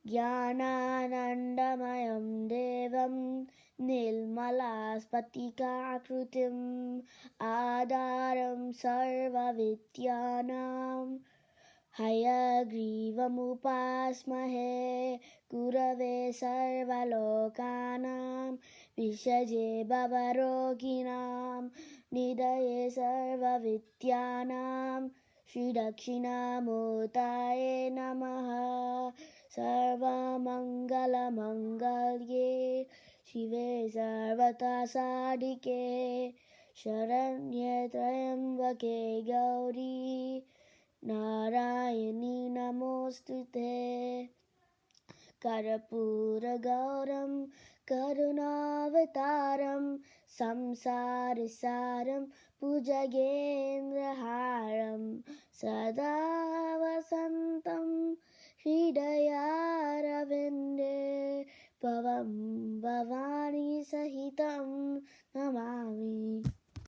ज्ञानानन्दमयं देवं निर्मलास्फटिकाकृतिम् आधारं सर्वविद्यानां हयग्रीवमुपास्महे गुरवे सर्वलोकानां विषजे भवरोगिणां निधये सर्वविद्यानां श्रीदक्षिणामूर्तये नमः। सर्वमङ्गलमङ्गल्ये शिवे सर्वतसाधिके शरण्ये त्र्यम्बके गौरी नारायणी नमोऽस्तुते। कर्पूरगौरं करुणावतारं संसारसारं भुजगेन्द्रहारं सदा वसन्तं हृदयारविन्दे भवं भवानी सहितं नमामि।